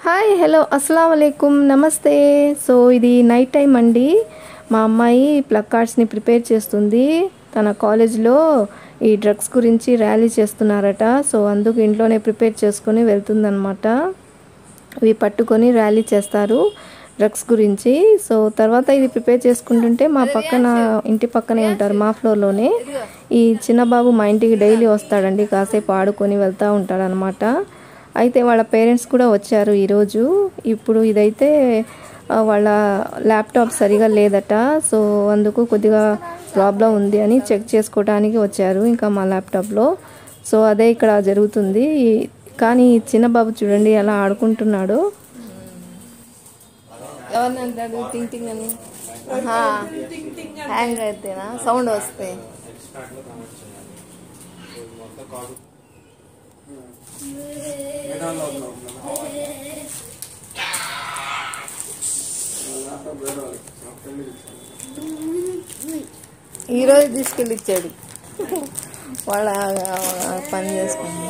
Hi hello అస్సలం వాలేకుమ్ నమస్తే. So ఇది నైట్ టైం అండి. మా అమ్మాయి ప్లగ్ కార్డ్స్ని ప్రిపేర్ చేస్తుంది. తన కాలేజ్లో ఈ డ్రగ్స్ గురించి ర్యాలీ చేస్తున్నారట. సో అందుకు ఇంట్లోనే ప్రిపేర్ చేసుకొని వెళ్తుందన్నమాట. ఇవి పట్టుకొని ర్యాలీ చేస్తారు డ్రగ్స్ గురించి. సో తర్వాత ఇది ప్రిపేర్ చేసుకుంటుంటే మా పక్కన ఇంటి పక్కనే ఉంటారు, మా ఫ్లోర్లోనే. ఈ చిన్న బాబు మా ఇంటికి డైలీ వస్తాడండి, కాసేపు ఆడుకొని వెళ్తూ ఉంటాడనమాట. అయితే వాళ్ళ పేరెంట్స్ కూడా వచ్చారు ఈరోజు. ఇప్పుడు ఇదైతే వాళ్ళ ల్యాప్టాప్ సరిగా లేదట. సో అందుకు కొద్దిగా ప్రాబ్లం ఉంది అని చెక్ చేసుకోవడానికి వచ్చారు ఇంకా మా ల్యాప్టాప్లో. సో అదే ఇక్కడ జరుగుతుంది. కానీ చిన్న బాబు చూడండి ఎలా ఆడుకుంటున్నాడు. ఎవరినంటాడు టింగ్ టింగ్ అని? హ్యాంగ్ అయితేనా సౌండ్ వస్తే? ఈరోజు తీసుకెళ్ళి ఇచ్చాడు, వాళ్ళ పని చేసుకుంది.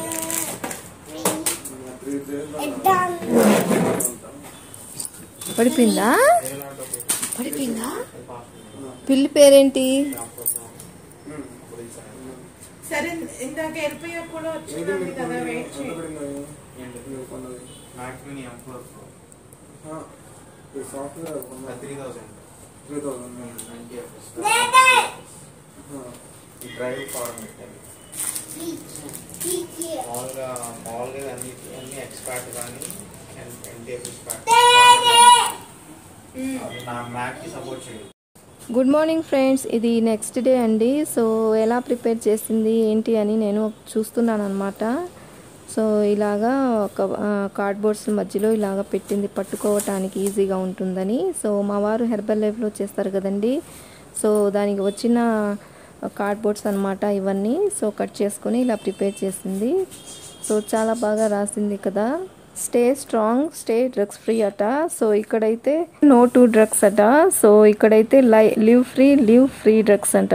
పడిపోయిందా? పడిపోయిందా? పిల్లి పేరేంటి? సరే ఇందాక వెళ్ళిపోయినప్పుడు వచ్చింది కదా, వెయిట్ చేయండి. గుడ్ మార్నింగ్ ఫ్రెండ్స్, ఇది నెక్స్ట్ డే అండి. సో ఎలా ప్రిపేర్ చేసింది ఏంటి అని నేను చూస్తున్నాను అనమాట. సో ఇలాగా ఒక కార్డ్బోర్డ్స్ మధ్యలో ఇలాగ పెట్టింది, పట్టుకోవటానికి ఈజీగా ఉంటుందని. సో మా వారు హెర్బల్ లైఫ్లో చేస్తారు కదండి. సో దానికి వచ్చిన కార్డ్బోర్డ్స్ అనమాట ఇవన్నీ. సో కట్ చేసుకొని ఇలా ప్రిపేర్ చేసింది. సో చాలా బాగా రాసింది కదా. Stay strong, stay drugs free అట. సో ఇక్కడైతే నో టు డ్రగ్స్ అట. సో ఇక్కడైతే లివ్ ఫ్రీ డ్రగ్స్ అంట.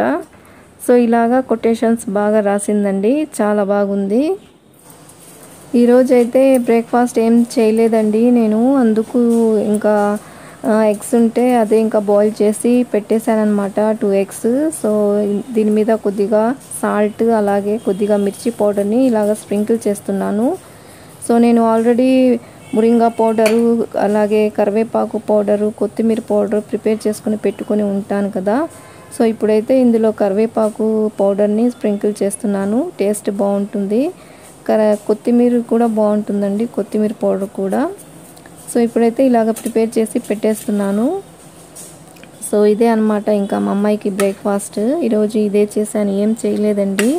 సో ఇలాగా కొటేషన్స్ బాగా రాసిందండి, చాలా బాగుంది. ఈరోజైతే బ్రేక్ఫాస్ట్ ఏం చేయలేదండి నేను. అందుకు ఇంకా ఎగ్స్ ఉంటే అదే ఇంకా బాయిల్ చేసి పెట్టేశాను అనమాట, 2 eggs. సో దీని మీద కొద్దిగా సాల్ట్ అలాగే కొద్దిగా మిర్చి పౌడర్ని ఇలాగ స్ప్రింకిల్ చేస్తున్నాను. సో నేను ఆల్రెడీ మురింగా పౌడరు అలాగే కరివేపాకు పౌడరు కొత్తిమీర పౌడర్ ప్రిపేర్ చేసుకుని పెట్టుకొని ఉంటాను కదా. సో ఇప్పుడైతే ఇందులో కరివేపాకు పౌడర్ని స్ప్రింకిల్ చేస్తున్నాను, టేస్ట్ బాగుంటుంది. కొత్తిమీర కూడా బాగుంటుందండి, కొత్తిమీర పౌడర్ కూడా. సో ఇప్పుడైతే ఇలాగ ప్రిపేర్ చేసి పెట్టేస్తున్నాను. సో ఇదే అనమాట ఇంకా మా అమ్మాయికి బ్రేక్ఫాస్ట్. ఈరోజు ఇదే చేశాను, ఏం చేయలేదండి.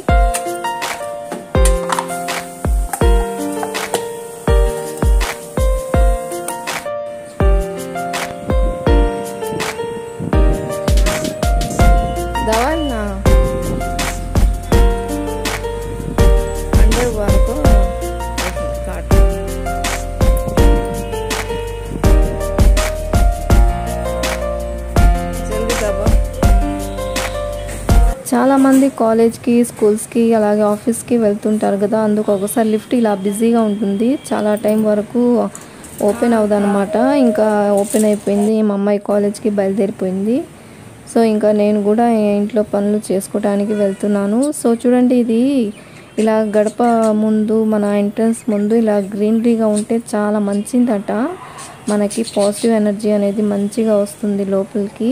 दवाना अंडरवार को काट जल्दी दबा. చాలా మంది కాలేజ్కి, స్కూల్స్కి అలాగే ఆఫీస్కి వెళ్తుంటారు కదా. అందుకు ఒకసారి లిఫ్ట్ ఇలా బిజీగా ఉంటుంది, చాలా టైం వరకు ఓపెన్ అవ్వదన్నమాట. ఇంకా ఓపెన్ అయిపోయింది, మా అమ్మాయి కాలేజ్కి బయలుదేరిపోయింది. సో ఇంకా నేను కూడా ఇంట్లో పనులు చేసుకోవడానికి వెళ్తున్నాను. సో చూడండి, ఇది ఇలా గడప ముందు, మన ఎంట్రన్స్ ముందు ఇలా గ్రీనరీగా ఉంటే చాలా మంచిదట. మనకి పాజిటివ్ ఎనర్జీ అనేది మంచిగా వస్తుంది లోపలికి.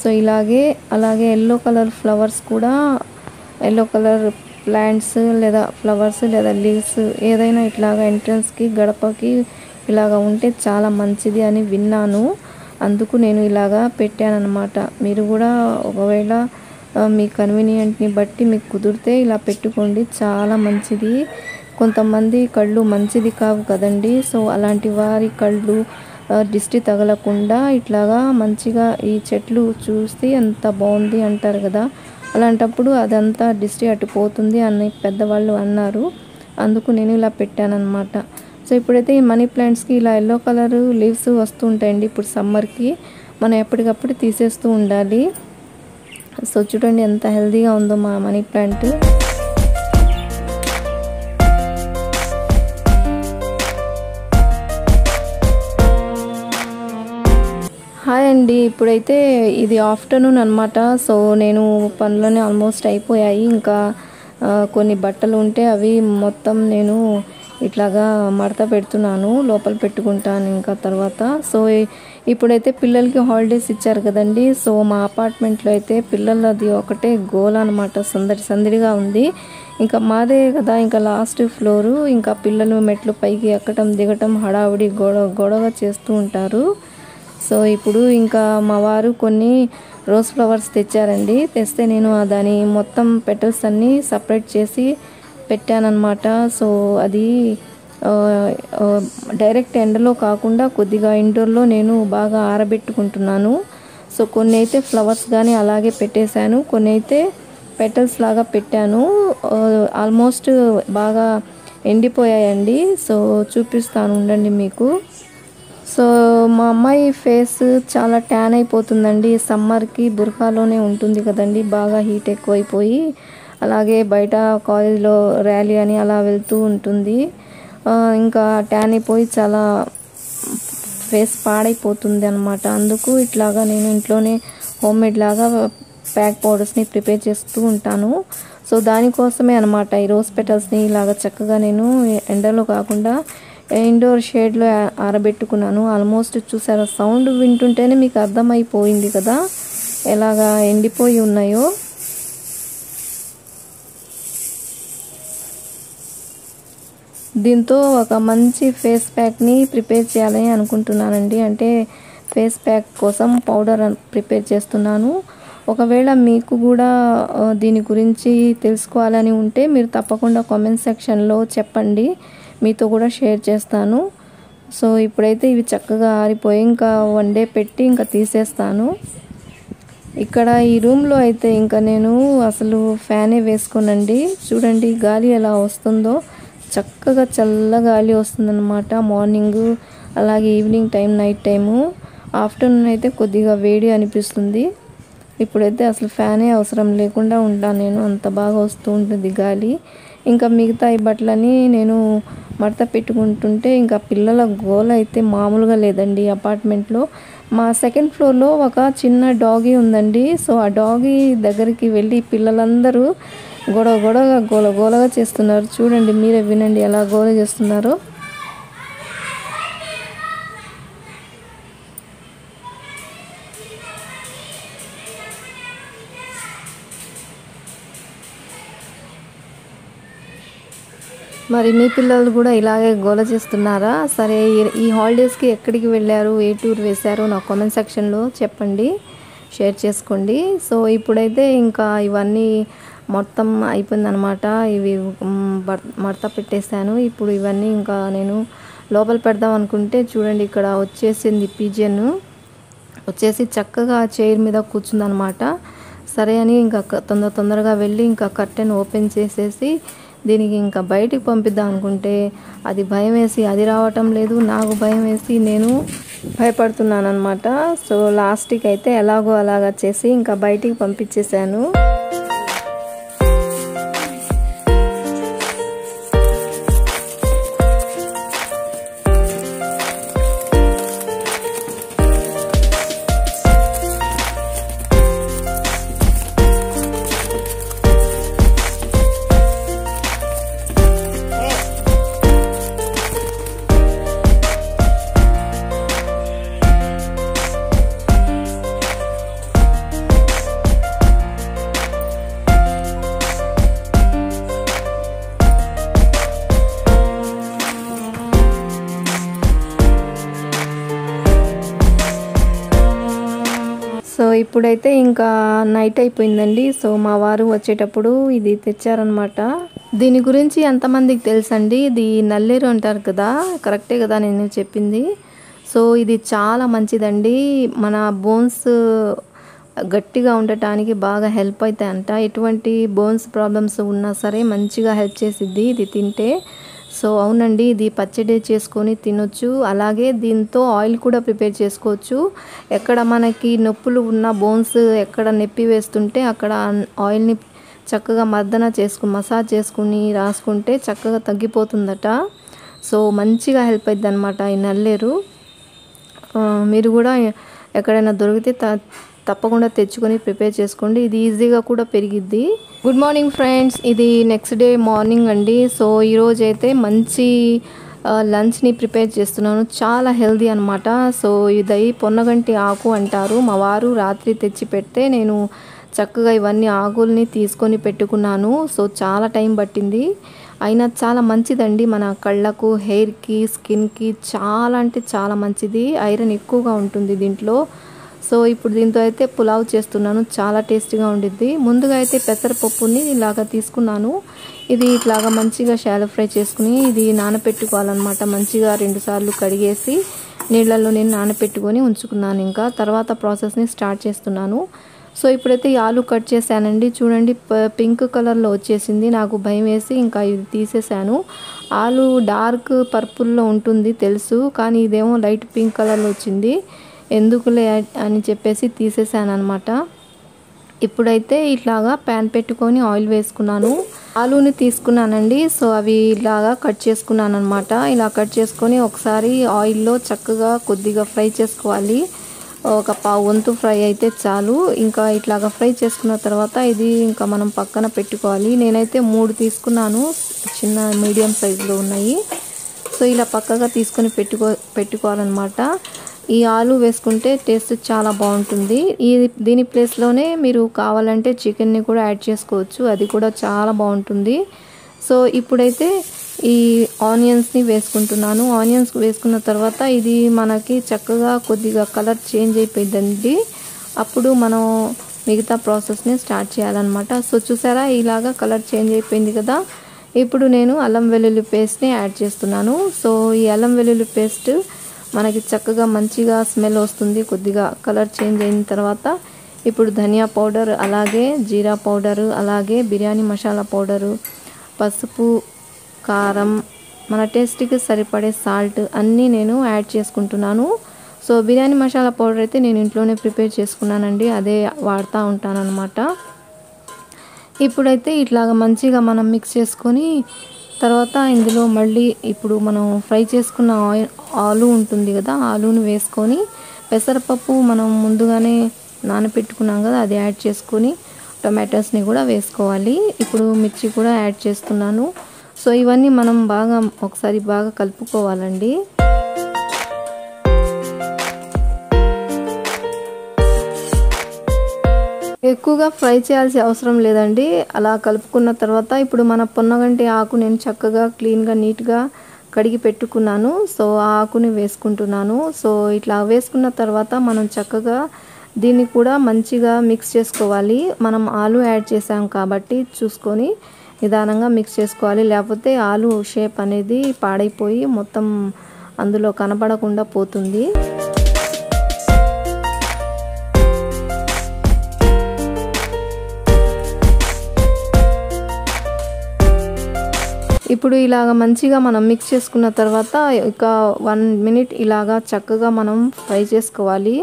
సో అలాగే ఎల్లో కలర్ ఫ్లవర్స్ కూడా, ఎల్లో కలర్ ప్లాంట్స్ లేదా ఫ్లవర్స్ లేదా లీవ్స్ ఏదైనా ఇట్లాగా ఎంట్రన్స్కి గడపకి ఇలాగ ఉంటే చాలా మంచిది అని విన్నాను. అందుకు నేను ఇలాగా పెట్టానన్నమాట. మీరు కూడా ఒకవేళ మీ కన్వీనియంట్ని బట్టి మీకు కుదిరితే ఇలా పెట్టుకోండి, చాలా మంచిది. కొంతమంది కళ్ళు మంచిది కావు కదండి. సో అలాంటి వారి కళ్ళు దిష్టి తగలకుండా ఇట్లాగా మంచిగా ఈ చెట్లు చూస్తే ఎంత బాగుంది అంటారు కదా. అలాంటప్పుడు అదంతా దిష్టి అటుపోతుంది అని పెద్దవాళ్ళు అన్నారు. అందుకు నేను ఇలా పెట్టానన్నమాట. సో ఇప్పుడైతే ఈ మనీ ప్లాంట్స్కి ఇలా ఎల్లో కలర్ లీవ్స్ వస్తూ ఉంటాయండి. ఇప్పుడు సమ్మర్కి మనం ఎప్పటికప్పుడు తీసేస్తూ ఉండాలి. సో చూడండి ఎంత హెల్తీగా ఉందో మా మనీ ప్లాంట్. హాయ్ అండి. ఇప్పుడైతే ఇది ఆఫ్టర్నూన్ అనమాట. సో నేను పనులన్నీ ఆల్మోస్ట్ అయిపోయాయి. ఇంకా కొన్ని బట్టలు ఉంటే అవి మొత్తం నేను ఇట్లాగా మడత పెడుతున్నాను, లోపల పెట్టుకుంటాను ఇంకా తర్వాత. సో ఇప్పుడైతే పిల్లలకి హాలిడేస్ ఇచ్చారు కదండి. సో మా అపార్ట్మెంట్లో అయితే పిల్లలది ఒకటే గోల అనమాట, సందడిగా ఉంది. ఇంకా మాదే కదా ఇంకా లాస్ట్ ఫ్లోరు, ఇంకా పిల్లలు మెట్లు పైకి ఎక్కడం దిగటం హడావుడి గొడవ చేస్తూ ఉంటారు. సో ఇప్పుడు ఇంకా మా వారు కొన్ని రోజ్ ఫ్లవర్స్ తెచ్చారండి. తెస్తే నేను దాని మొత్తం పెటల్స్ అన్నీ సపరేట్ చేసి పెట్టానన్నమాట. సో అది డైరెక్ట్ ఎండలో కాకుండా కొద్దిగా ఇండోర్లో నేను బాగా ఆరబెట్టుకుంటున్నాను. సో కొన్ని అయితే ఫ్లవర్స్ కానీ అలాగే పెట్టేశాను, కొన్ని అయితే పెటల్స్ లాగా పెట్టాను. ఆల్మోస్ట్ బాగా ఎండిపోయాయండి. సో చూపిస్తాను ఉండండి మీకు. సో మా అమ్మాయి ఫేస్ చాలా ట్యాన్ అయిపోతుందండి. సమ్మర్కి బుర్ఖాలోనే ఉంటుంది కదండి, బాగా హీట్ ఎక్కువైపోయి. అలాగే బయట కాలేజ్లో ర్యాలీ అని అలా వెళ్తూ ఉంటుంది. ఇంకా ట్యాన్ అయిపోయి చాలా ఫేస్ పాడైపోతుంది అనమాట. అందుకు ఇట్లాగా నేను ఇంట్లోనే హోమ్మేడ్ లాగా ప్యాక్ పౌడర్స్ని ప్రిపేర్ చేస్తూ ఉంటాను. సో దానికోసమే అనమాట ఈ రోజ్ పెటల్స్ని ఇలాగ చక్కగా నేను ఎండలో కాకుండా ఇండోర్ షేడ్లో ఆరబెట్టుకున్నాను. ఆల్మోస్ట్ చూసారా, సౌండ్ వింటుంటేనే మీకు అర్థమైపోయింది కదా ఎలాగా ఎండిపోయి ఉన్నాయో. దీంతో ఒక మంచి ఫేస్ ప్యాక్ని ప్రిపేర్ చేయాలని అనుకుంటున్నానండి. అంటే ఫేస్ ప్యాక్ కోసం పౌడర్ ప్రిపేర్ చేస్తున్నాను. ఒకవేళ మీకు కూడా దీని గురించి తెలుసుకోవాలని ఉంటే మీరు తప్పకుండా కామెంట్ సెక్షన్లో చెప్పండి, మీతో కూడా షేర్ చేస్తాను. సో ఇప్పుడైతే ఇవి చక్కగా ఆరిపోయి ఇంకా వన్ డే పెట్టి ఇంకా తీసేస్తాను. ఇక్కడ ఈ రూమ్లో అయితే ఇంకా నేను అసలు ఫ్యానే వేసుకోనండి. చూడండి గాలి ఎలా వస్తుందో, చక్కగా చల్ల గాలి వస్తుందన్నమాట. మార్నింగ్ అలాగే evening time, night time. Afternoon అయితే కొద్దిగా వేడి అనిపిస్తుంది. ఇప్పుడైతే అసలు ఫ్యానే అవసరం లేకుండా ఉంటాను నేను, అంత బాగా వస్తూ ఉంటుంది గాలి. ఇంకా మిగతా ఈ బట్టలని నేను మడత పెట్టుకుంటుంటే ఇంకా పిల్లల గోల అయితే మామూలుగా లేదండి అపార్ట్మెంట్లో. మా సెకండ్ ఫ్లోర్లో ఒక చిన్న డాగీ ఉందండి. సో ఆ డాగీ దగ్గరికి వెళ్ళి పిల్లలందరూ గోలగా చేస్తున్నారు. చూడండి, మీరే వినండి ఎలా గోల చేస్తున్నారో. మరి మీ పిల్లలు కూడా ఇలాగే గోల చేస్తున్నారా? సరే, ఈ హాలిడేస్కి ఎక్కడికి వెళ్ళారు, ఏ టూర్ వేశారో నా కామెంట్ సెక్షన్లో చెప్పండి, షేర్ చేసుకోండి. సో ఇప్పుడైతే ఇంకా ఇవన్నీ మొత్తం అయిపోయిందనమాట. ఇవి మడత పెట్టేశాను. ఇప్పుడు ఇవన్నీ ఇంకా నేను లోపల పెడదాం అనుకుంటే చూడండి, ఇక్కడ వచ్చేసింది పిజియన్ వచ్చేసి చక్కగా చైర్ మీద కూర్చుందనమాట. సరే అని ఇంకా తొందరగా వెళ్ళి ఇంకా కర్టెన్ ఓపెన్ చేసేసి దీనికి ఇంకా బయటికి పంపిద్దాం అనుకుంటే అది భయం వేసి అది రావటం లేదు, నాకు భయం వేసి నేను భయపడుతున్నాను అనమాట. సో లాస్ట్కి అయితే ఎలాగో అలాగా చేసి ఇంకా బయటికి పంపించేశాను. సో ఇప్పుడైతే ఇంకా నైట్ అయిపోయిందండి. సో మా వారు వచ్చేటప్పుడు ఇది తెచ్చారనమాట. దీని గురించి ఎంతమందికి తెలుసండి? ఇది నల్లేరు అంటారు కదా, కరెక్టే కదా నేను చెప్పింది. సో ఇది చాలా మంచిదండి, మన బోన్స్ గట్టిగా ఉండటానికి బాగా హెల్ప్ అవుతాయంట. ఎటువంటి బోన్స్ ప్రాబ్లమ్స్ ఉన్నా సరే మంచిగా హెల్ప్ చేసిద్ది ఇది తింటే. సో అవునండి, ఇది పచ్చడి చేసుకొని తినొచ్చు. అలాగే దీంతో ఆయిల్ కూడా ప్రిపేర్ చేసుకోవచ్చు. ఎక్కడ మనకి నొప్పులు ఉన్న బోన్స్ ఎక్కడ నొప్పి వేస్తుంటే అక్కడ ఆయిల్ని చక్కగా మసాజ్ చేసుకుని రాసుకుంటే చక్కగా తగ్గిపోతుందట. సో మంచిగా హెల్ప్ అవుతుంది అనమాట ఈ నల్లేరు. మీరు కూడా ఎక్కడైనా దొరికితే తప్పకుండా తెచ్చుకొని ప్రిపేర్ చేసుకోండి. ఇది ఈజీగా కూడా పెరిగిద్ది. గుడ్ మార్నింగ్ ఫ్రెండ్స్, ఇది నెక్స్ట్ డే మార్నింగ్ అండి. సో ఈరోజు అయితే మంచి లంచ్ని ప్రిపేర్ చేస్తున్నాను. చాలా హెల్దీ అనమాట. సో ఇది పొన్నగంటి ఆకు అంటారు. మా వారు రాత్రి తెచ్చి పెడితే నేను చక్కగా ఇవన్నీ ఆకుల్ని తీసుకొని పెట్టుకున్నాను. సో చాలా టైం పట్టింది, అయినా చాలా మంచిదండి. మన కళ్ళకు, హెయిర్కి, స్కిన్కి చాలా అంటే చాలా మంచిది. ఐరన్ ఎక్కువగా ఉంటుంది దీంట్లో. సో ఇప్పుడు దీంతో అయితే పులావ్ చేస్తున్నాను. చాలా టేస్టీగా ఉండిద్ది. ముందుగా అయితే పెసరపప్పుని ఇలాగా తీసుకున్నాను. ఇది ఇట్లాగా మంచిగా షాలో ఫ్రై చేసుకుని ఇది నానపెట్టుకోవాలన్నమాట. మంచిగా 2 సార్లు కడిగేసి నీళ్ళల్లో నేను నానపెట్టుకొని ఉంచుకున్నాను. ఇంకా తర్వాత ప్రాసెస్ని స్టార్ట్ చేస్తున్నాను. సో ఇప్పుడైతే ఈ ఆలు కట్ చేశానండి. చూడండి పింక్ కలర్లో వచ్చేసింది. నాకు భయం వేసి ఇంకా ఇది తీసేసాను. ఆలు డార్క్ పర్పుల్లో ఉంటుంది తెలుసు, కానీ ఇదేమో లైట్ పింక్ కలర్లో వచ్చింది. ఎందుకులే అని చెప్పేసి తీసేసాను అనమాట. ఇప్పుడైతే ఇట్లాగా ప్యాన్ పెట్టుకొని ఆయిల్ వేసుకున్నాను. ఆలూని తీసుకున్నానండి. సో అవి ఇలాగా కట్ చేసుకున్నాను అనమాట. ఇలా కట్ చేసుకొని ఒకసారి ఆయిల్లో చక్కగా కొద్దిగా ఫ్రై చేసుకోవాలి. ఒక పావు వంతు ఫ్రై అయితే చాలు. ఇంకా ఇట్లాగా ఫ్రై చేసుకున్న తర్వాత ఇది ఇంకా మనం పక్కన పెట్టుకోవాలి. నేనైతే 3 తీసుకున్నాను, చిన్న మీడియం సైజులో ఉన్నాయి. సో ఇలా పక్కగా తీసుకొని పెట్టుకోవాలన్నమాట. ఈ ఆలు వేసుకుంటే టేస్ట్ చాలా బాగుంటుంది. దీని ప్లేస్లోనే మీరు కావాలంటే చికెన్ని కూడా యాడ్ చేసుకోవచ్చు, అది కూడా చాలా బాగుంటుంది. సో ఇప్పుడైతే ఈ ఆనియన్స్ని వేసుకుంటున్నాను. ఆనియన్స్ వేసుకున్న తర్వాత ఇది మనకి చక్కగా కొద్దిగా కలర్ చేంజ్ అయిపోయిందండి. అప్పుడు మనం మిగతా ప్రాసెస్ని స్టార్ట్ చేయాలన్నమాట. సో చూసారా, ఇలాగా కలర్ చేంజ్ అయిపోయింది కదా. ఇప్పుడు నేను అల్లం వెల్లుల్లి పేస్ట్ని యాడ్ చేస్తున్నాను. సో ఈ అల్లం వెల్లుల్లి పేస్ట్ మనకి చక్కగా మంచిగా స్మెల్ వస్తుంది. కొద్దిగా కలర్ చేంజ్ అయిన తర్వాత ఇప్పుడు ధనియా పౌడర్, అలాగే జీరా పౌడరు, అలాగే బిర్యానీ మసాలా పౌడరు, పసుపు, కారం, మన టేస్ట్కి సరిపడే సాల్ట్ అన్నీ నేను యాడ్ చేసుకుంటున్నాను. సో బిర్యానీ మసాలా పౌడర్ అయితే నేను ఇంట్లోనే ప్రిపేర్ చేసుకున్నానండి, అదే వాడుతూ ఉంటాను అనమాట. ఇప్పుడైతే ఇట్లాగా మంచిగా మనం మిక్స్ చేసుకొని తర్వాత ఇందులో మళ్ళీ ఇప్పుడు మనం ఫ్రై చేసుకున్న ఆలు ఉంటుంది కదా, ఆలుని వేసుకొని పెసరపప్పు మనం ముందుగానే నానపెట్టుకున్నాం కదా, అది యాడ్ చేసుకొని టొమాటోస్ని కూడా వేసుకోవాలి. ఇప్పుడు మిర్చి కూడా యాడ్ చేస్తున్నాను. సో ఇవన్నీ మనం ఒకసారి బాగా కలుపుకోవాలండి. ఎక్కువగా ఫ్రై చేయాల్సిన అవసరం లేదండి. అలా కలుపుకున్న తర్వాత ఇప్పుడు మన పొన్నగంటి ఆకు నేను చక్కగా క్లీన్గా నీట్గా కడిగి పెట్టుకున్నాను. సో ఆ ఆకుని వేసుకుంటున్నాను. సో ఇట్లా వేసుకున్న తర్వాత మనం చక్కగా దీన్ని కూడా మంచిగా మిక్స్ చేసుకోవాలి. మనం ఆలు యాడ్ చేసాం కాబట్టి చూసుకొని నిదానంగా మిక్స్ చేసుకోవాలి, లేకపోతే ఆలు షేప్ అనేది పాడైపోయి మొత్తం అందులో కనపడకుండా పోతుంది. ఇప్పుడు ఇలాగ మంచిగా మనం మిక్స్ చేసుకున్న తర్వాత ఒక 1 మినిట్ ఇలాగా చక్కగా మనం ఫ్రై చేసుకోవాలి.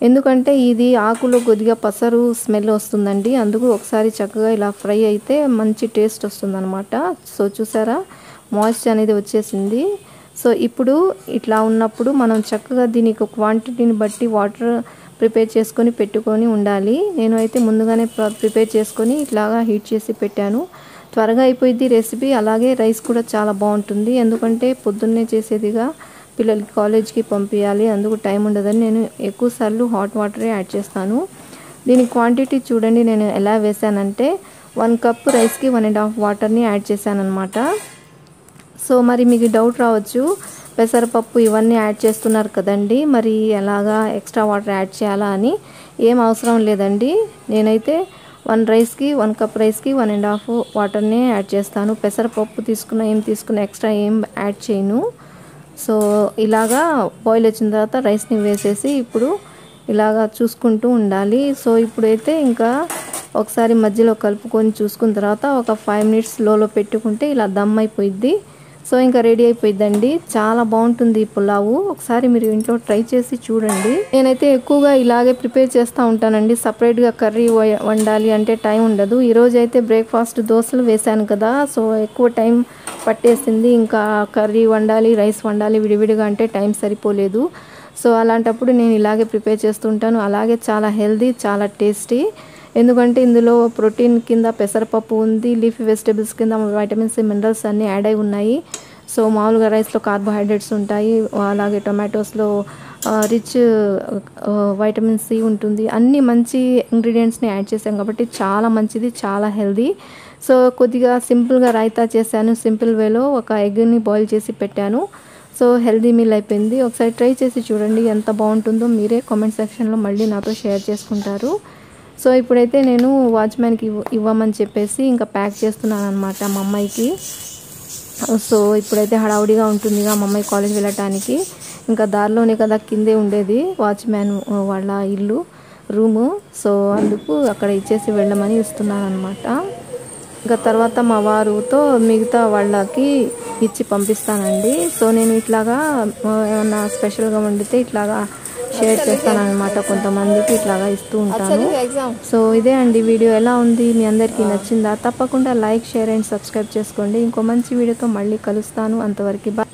ఎందుకంటే ఇది ఆకులో కొద్దిగా పసరు స్మెల్ వస్తుందండి, అందుకు ఒకసారి చక్కగా ఇలా ఫ్రై అయితే మంచి టేస్ట్ వస్తుందన్నమాట. సో చూసారా, మాయిశ్చర్ అనేది వచ్చేసింది. సో ఇప్పుడు ఇట్లా ఉన్నప్పుడు మనం చక్కగా దీనికి క్వాంటిటీని బట్టి వాటర్ ప్రిపేర్ చేసుకొని పెట్టుకొని ఉండాలి. నేను అయితే ముందుగానే ప్రిపేర్ చేసుకొని ఇట్లాగా హీట్ చేసి పెట్టాను. త్వరగా అయిపోయింది రెసిపీ. అలాగే రైస్ కూడా చాలా బాగుంటుంది, ఎందుకంటే పొద్దున్నే చేసేదిగా పిల్లలకి కాలేజ్కి పంపించాలి, అందుకు టైం ఉండదని నేను ఎక్కువ సార్లు హాట్ వాటరే యాడ్ చేస్తాను. దీని క్వాంటిటీ చూడండి, నేను ఎలా వేసానంటే 1 కప్ రైస్కి 1.5 వాటర్ని యాడ్ చేశాను అనమాట. సో మరి మీకు డౌట్ రావచ్చు, పెసరపప్పు ఇవన్నీ యాడ్ చేస్తున్నారు కదండి, మరి ఎలాగా ఎక్స్ట్రా వాటర్ యాడ్ చేయాలా అని. ఏం అవసరం లేదండి. నేనైతే 1 కప్ రైస్కి 1.5 వాటర్ని యాడ్ చేస్తాను. పెసరపప్పు తీసుకున్న ఎక్స్ట్రా ఏం యాడ్ చేయను. సో ఇలాగా బాయిల్ వచ్చిన తర్వాత రైస్ని వేసేసి ఇప్పుడు ఇలాగా చూసుకుంటూ ఉండాలి. సో ఇప్పుడైతే ఇంకా ఒకసారి మధ్యలో కలుపుకొని చూసుకున్న తర్వాత ఒక 5 మినిట్స్ లోలో పెట్టుకుంటే ఇలా దమ్ అయిపోయిద్ది. సో ఇంకా రెడీ అయిపోయిద్దండి. చాలా బాగుంటుంది ఈ పులావు. ఒకసారి మీరు ఇంట్లో ట్రై చేసి చూడండి. నేనైతే ఎక్కువగా ఇలాగే ప్రిపేర్ చేస్తూ ఉంటానండి. సపరేట్గా కర్రీ వండాలి అంటే టైం ఉండదు. ఈరోజు అయితే బ్రేక్ఫాస్ట్ దోశలు వేశాను కదా, సో ఎక్కువ టైం పట్టేసింది. ఇంకా కర్రీ వండాలి, రైస్ వండాలి విడివిడిగా అంటే టైం సరిపోలేదు. సో అలాంటప్పుడు నేను ఇలాగే ప్రిపేర్ చేస్తుంటాను. అలాగే చాలా హెల్దీ, చాలా టేస్టీ. ఎందుకంటే ఇందులో ప్రోటీన్ కింద పెసరపప్పు ఉంది, లీఫీ వెజిటేబుల్స్ కింద వైటమిన్స్, మినరల్స్ అన్నీ యాడ్ అయి ఉన్నాయి. సో మామూలుగా రైస్లో కార్బోహైడ్రేట్స్ ఉంటాయి, అలాగే టొమాటోస్లో రిచ్ వైటమిన్ సి ఉంటుంది. అన్ని మంచి ఇంగ్రీడియంట్స్ని యాడ్ చేసాం కాబట్టి చాలా మంచిది, చాలా హెల్దీ. సో కొద్దిగా సింపుల్గా రైతా చేశాను. సింపుల్ వేలో ఒక ఎగ్ని బాయిల్ చేసి పెట్టాను. సో హెల్దీ మీల్ అయిపోయింది. ఒకసారి ట్రై చేసి చూడండి, ఎంత బాగుంటుందో మీరే కామెంట్ సెక్షన్లో మళ్ళీ నాతో షేర్ చేసుకుంటారు. సో ఇప్పుడైతే నేను వాచ్మ్యాన్కి ఇవ్వమని చెప్పేసి ఇంకా ప్యాక్ చేస్తున్నాను అనమాట మా అమ్మాయికి. సో ఇప్పుడైతే హడావుడిగా ఉంటుందిగా మా అమ్మాయి కాలేజ్ వెళ్ళటానికి. ఇంకా దారిలోనే కదా కిందే ఉండేది వాచ్మ్యాన్ వాళ్ళ ఇల్లు, రూము. సో అందుకు అక్కడ ఇచ్చేసి వెళ్ళమని ఇస్తున్నాను అనమాట. ఇంకా తర్వాత మా వారుతో మిగతా వాళ్ళకి ఇచ్చి పంపిస్తానండి. సో నేను ఇట్లాగా ఏమన్నా స్పెషల్గా వండితే ఇట్లాగా షేర్ చేస్తాను అనమాట, కొంతమందికి ఇట్లాగా ఇస్తూ ఉంటాను. సో ఇదే అండి వీడియో. ఎలా ఉంది, మీ అందరికీ నచ్చిందా? తప్పకుండా లైక్, షేర్ అండ్ సబ్స్క్రైబ్ చేసుకోండి. ఇంకో మంచి వీడియోతో మళ్ళీ కలుస్తాను. అంతవరకు బాయ్.